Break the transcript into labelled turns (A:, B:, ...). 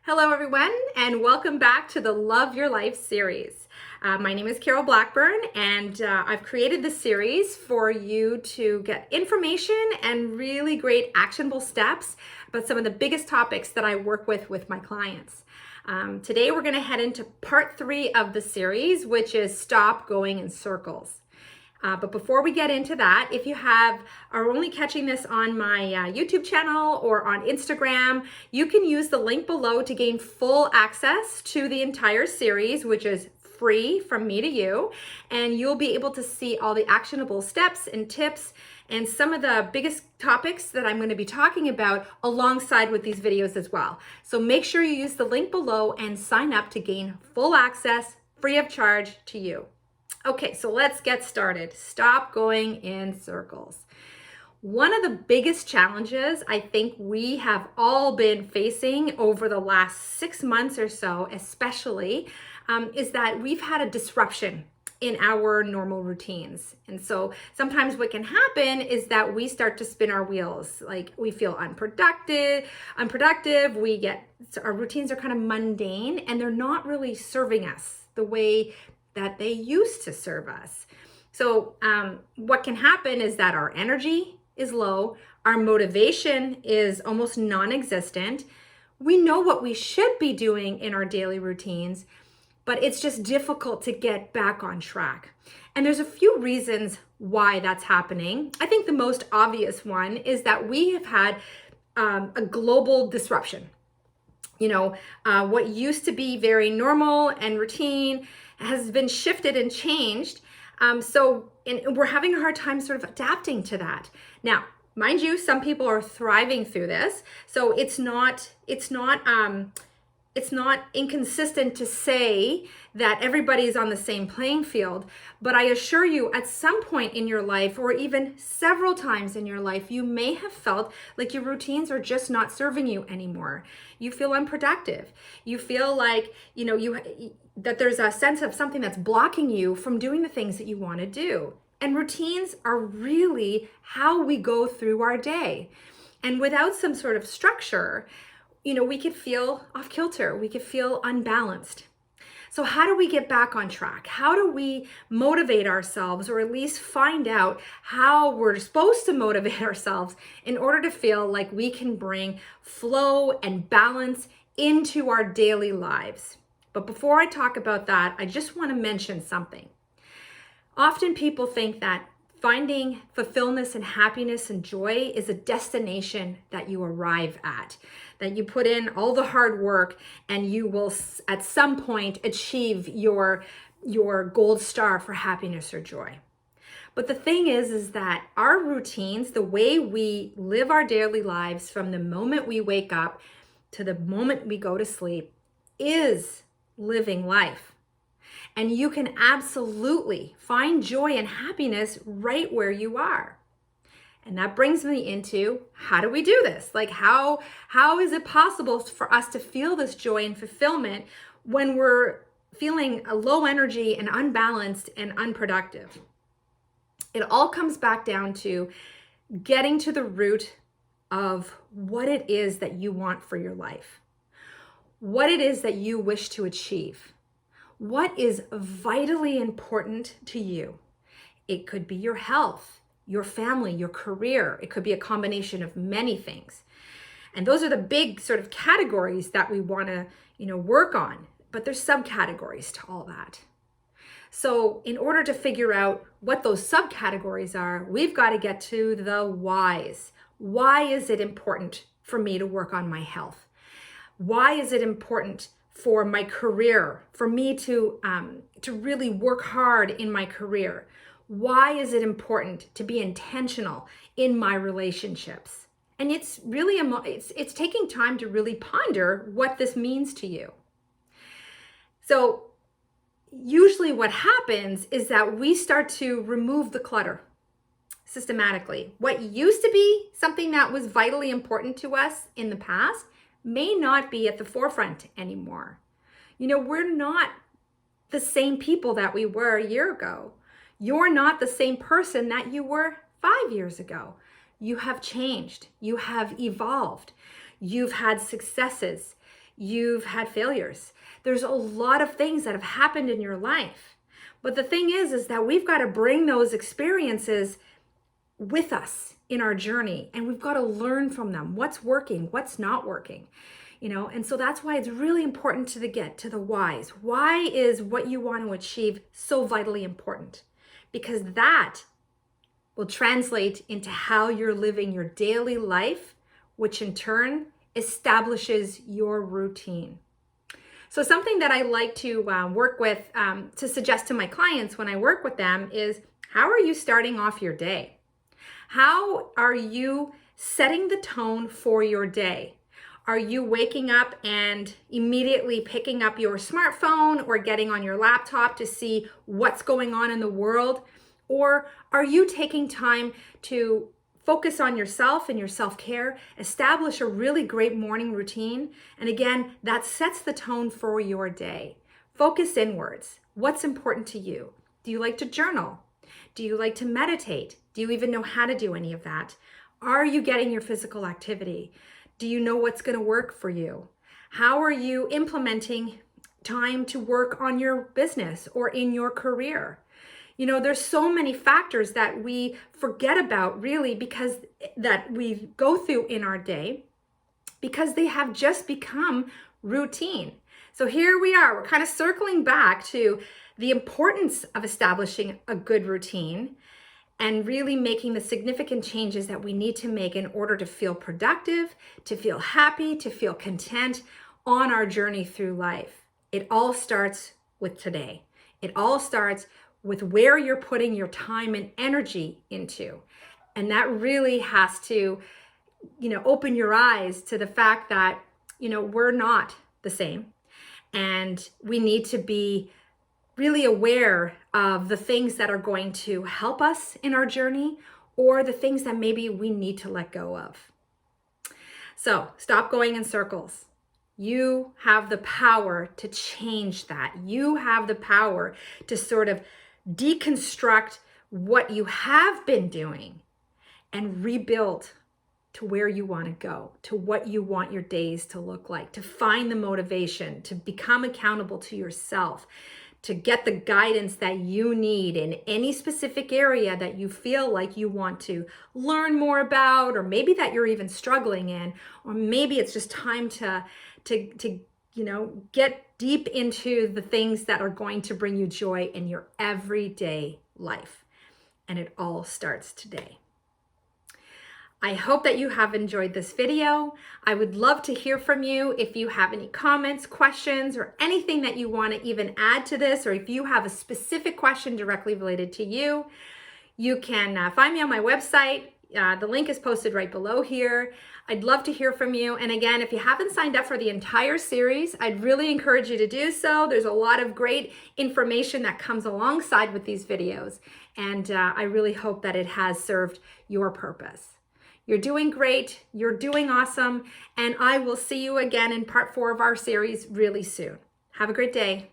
A: Hello everyone, and welcome back to the Love Your Life series. My name is Carol Blackburn, and I've created this series for you to get information and really great actionable steps about some of the biggest topics that I work with my clients. Today we're going to head into part 3 of the series, which is Stop Going in Circles. But before we get into that, if you are only catching this on my YouTube channel or on Instagram, you can use the link below to gain full access to the entire series, which is free from me to you. And you'll be able to see all the actionable steps and tips and some of the biggest topics that I'm going to be talking about alongside with these videos as well. So make sure you use the link below and sign up to gain full access free of charge to you. Okay, so let's get started. Stop going in circles. One of the biggest challenges I think we have all been facing over the last 6 months or so, especially, is that we've had a disruption in our normal routines. And so sometimes what can happen is that we start to spin our wheels. Like we feel unproductive, our routines are kind of mundane and they're not really serving us the way that they used to serve us. So what can happen is that our energy is low, our motivation is almost non-existent. We know what we should be doing in our daily routines, but it's just difficult to get back on track. And there's a few reasons why that's happening. I think the most obvious one is that we have had a global disruption. What used to be very normal and routine has been shifted and changed. And we're having a hard time sort of adapting to that. Now, mind you, some people are thriving through this. So it's not inconsistent to say that everybody's on the same playing field, but I assure you at some point in your life, or even several times in your life, you may have felt like your routines are just not serving you anymore. You feel unproductive. You feel like, that there's a sense of something that's blocking you from doing the things that you want to do. And routines are really how we go through our day. And without some sort of structure, we could feel off kilter. We could feel unbalanced. So how do we get back on track? How do we motivate ourselves, or at least find out how we're supposed to motivate ourselves in order to feel like we can bring flow and balance into our daily lives? But before I talk about that, I just want to mention something. Often people think that finding fulfillment and happiness and joy is a destination that you arrive at, that you put in all the hard work and you will at some point achieve your gold star for happiness or joy. But the thing is that our routines, the way we live our daily lives from the moment we wake up to the moment we go to sleep, is living life. And you can absolutely find joy and happiness right where you are. And that brings me into, how do we do this? Like how is it possible for us to feel this joy and fulfillment when we're feeling a low energy and unbalanced and unproductive? It all comes back down to getting to the root of what it is that you want for your life, what it is that you wish to achieve. What is vitally important to you? It could be your health, your family, your career. It could be a combination of many things. And those are the big sort of categories that we want to, work on. But there's subcategories to all that. So in order to figure out what those subcategories are, we've got to get to the whys. Why is it important for me to work on my health? Why is it important for my career, for me to really work hard in my career? Why is it important to be intentional in my relationships? And it's really, it's taking time to really ponder what this means to you. So usually what happens is that we start to remove the clutter systematically. What used to be something that was vitally important to us in the past may not be at the forefront anymore. We're not the same people that we were a year ago. You're not the same person that you were 5 years ago. You have changed. You have evolved. You've had successes. you've had failures. There's a lot of things that have happened in your life. But the thing is that we've got to bring those experiences with us in our journey, and we've got to learn from them. What's working, what's not working, and so that's why it's really important to get to the whys. Why is what you want to achieve so vitally important? Because that will translate into how you're living your daily life, which in turn establishes your routine. So something that I like to work with, to suggest to my clients when I work with them is, how are you starting off your day? How are you setting the tone for your day? Are you waking up and immediately picking up your smartphone or getting on your laptop to see what's going on in the world? Or are you taking time to focus on yourself and your self-care, establish a really great morning routine? And again, that sets the tone for your day. Focus inwards. What's important to you? Do you like to journal? Do you like to meditate? Do you even know how to do any of that? Are you getting your physical activity? Do you know what's going to work for you? How are you implementing time to work on your business or in your career? There's so many factors that we forget about, really, because that we go through in our day, because they have just become routine. So here we are, we're kind of circling back to the importance of establishing a good routine and really making the significant changes that we need to make in order to feel productive, to feel happy, to feel content on our journey through life. It all starts with today. It all starts with where you're putting your time and energy into. And that really has to, open your eyes to the fact that, we're not the same. And we need to be really aware of the things that are going to help us in our journey, or the things that maybe we need to let go of. So stop going in circles. You have the power to change that. You have the power to sort of deconstruct what you have been doing and rebuild to where you want to go, to what you want your days to look like, to find the motivation, to become accountable to yourself, to get the guidance that you need in any specific area that you feel like you want to learn more about, or maybe that you're even struggling in, or maybe it's just time to get deep into the things that are going to bring you joy in your everyday life. And it all starts today. I hope that you have enjoyed this video. I would love to hear from you if you have any comments, questions, or anything that you want to even add to this, or if you have a specific question directly related to you. You can find me on my website. The link is posted right below here. I'd love to hear from you. And again, if you haven't signed up for the entire series, I'd really encourage you to do so. There's a lot of great information that comes alongside with these videos. And I really hope that it has served your purpose. You're doing great. You're doing awesome. And I will see you again in part 4 of our series really soon. Have a great day.